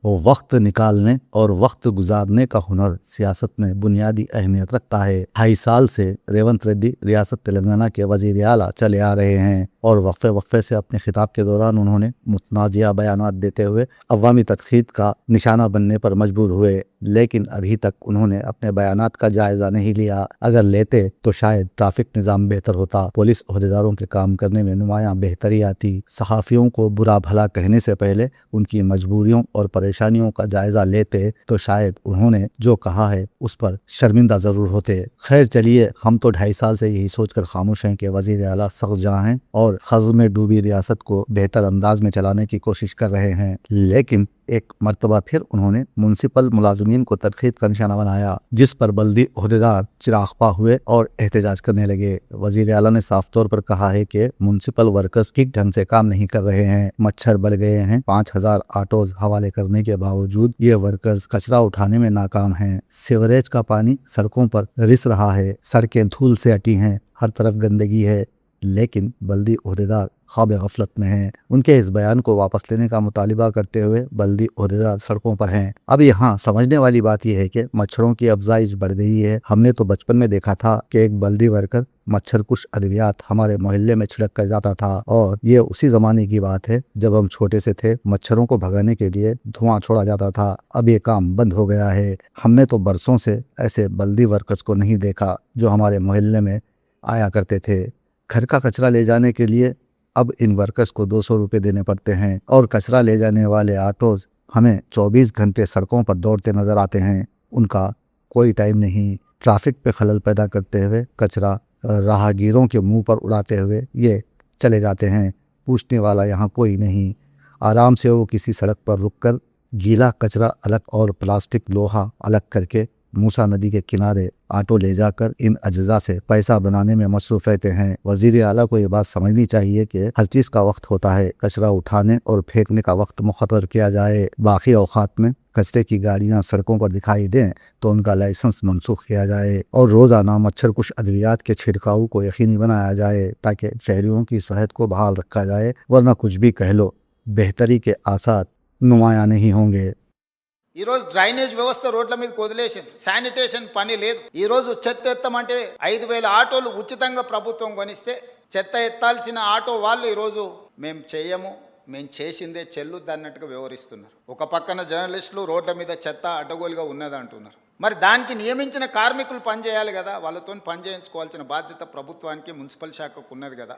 वो वक्त निकालने और वक्त गुजारने का हुनर सियासत में बुनियादी अहमियत रखता है। 2.5 साल से रेवंत रेड्डी रियासत तेलंगाना के वजीर आला चले आ रहे हैं और वक्फे वक्फे से अपने खिताब के दौरान उन्होंने मुतनाज़िया बयानात देते हुए अवामी तनकीद का निशाना बनने पर मजबूर हुए, लेकिन अभी तक उन्होंने अपने बयानात का जायजा नहीं लिया। अगर लेते तो शायद ट्रैफिक निज़ाम बेहतर होता, पुलिस ओहदेदारों के काम करने में नुमायां बेहतरी आती, सहाफ़ियों को बुरा भला कहने से पहले उनकी मजबूरियों और परेशानियों का जायजा लेते तो शायद उन्होंने जो कहा है उस पर शर्मिंदा जरूर होते। खैर चलिए, हम तो 2.5 साल से यही सोचकर खामोश हैं कि वजीर आला सख्त जहाँ हैं और खज़ में डूबी रियासत को बेहतर अंदाज में चलाने की कोशिश कर रहे हैं, लेकिन एक मरतबा फिर उन्होंने म्युनिसिपल मुलाजमीन को तनकीद का निशाना बनाया, जिस पर बल्दी ओहदेदार चिरागपा हुए और एहतजाज करने लगे। वजीर आला ने साफ तौर पर कहा है कि म्युनिसिपल वर्कर्स ठीक ढंग से काम नहीं कर रहे हैं, मच्छर बढ़ गए हैं। 5,000 ऑटोज हवाले करने के बावजूद ये वर्कर्स कचरा उठाने में नाकाम हैं। सीवरेज का पानी सड़कों पर रिस रहा है, सड़कें धूल से अटी हैं, हर तरफ गंदगी है, लेकिन बल्दी ओहदेदार ख्वाब गफलत में हैं। उनके इस बयान को वापस लेने का मुतालिबा करते हुए बल्दी ओहदेदार सड़कों पर हैं। अब यहाँ समझने वाली बात यह है कि मच्छरों की अफजाइश बढ़ गई है। हमने तो बचपन में देखा था कि एक बल्दी वर्कर मच्छर कुश अद्वियात हमारे मोहल्ले में छिड़क कर जाता था, और ये उसी जमाने की बात है जब हम छोटे से थे। मच्छरों को भगाने के लिए धुआं छोड़ा जाता था। अब ये काम बंद हो गया है। हमने तो बरसों से ऐसे बल्दी वर्कर्स को नहीं देखा जो हमारे मोहल्ले में आया करते थे। घर का कचरा ले जाने के लिए अब इन वर्कर्स को 200 रुपये देने पड़ते हैं, और कचरा ले जाने वाले ऑटोज हमें 24 घंटे सड़कों पर दौड़ते नजर आते हैं। उनका कोई टाइम नहीं। ट्रैफिक पे खलल पैदा करते हुए कचरा राहगीरों के मुंह पर उड़ाते हुए ये चले जाते हैं। पूछने वाला यहाँ कोई नहीं। आराम से वो किसी सड़क पर रुककर गीला कचरा अलग और प्लास्टिक लोहा अलग करके मूसा नदी के किनारे ऑटो ले जाकर इन अज्जा से पैसा बनाने में मसरूफ रहते हैं। वजीर आला को ये बात समझनी चाहिए कि हर चीज का वक्त होता है। कचरा उठाने और फेंकने का वक्त मुकर्रर किया जाए। बाकी औकात में कचरे की गाड़ियां सड़कों पर दिखाई दें तो उनका लाइसेंस मनसूख किया जाए, और रोजाना मच्छर कुश अद्वियात के छिड़काव को यकीनी बनाया जाए ताकि शहरियों की सेहत को बहाल रखा जाए। वरना कुछ भी कह लो, बेहतरी के आसार नुमाया नहीं होंगे। ఈరోజు డ్రైనేజ్ వ్యవస్థ రోడ్ల మీద వదిలేసింది. శానిటేషన్ పని లేదు. ఈరోజు చెత్త ఎత్తమంటే 5,000 ఆటోలు ఉచితంగా ప్రభుత్వం కొనిస్తే చెత్త ఎత్తాల్సిన ఆటో వాళ్ళు ఈరోజు మేము చేయము, మేము చేసిందే చెల్లుద్ది అన్నట్టుగా వ్యవహరిస్తున్నారు. ఒక పక్కన జర్నలిస్టులు రోడ్ల మీద చెత్త అడ్డగోలుగా ఉన్నది అంటున్నారు. మరి దానికి నియమించిన కార్మికులు పని చేయాలి కదా, వాళ్ళతో పని చేయించుకోవాల్సిన బాధ్యత ప్రభుత్వానికి మున్సిపల్ శాఖకు ఉన్నది కదా.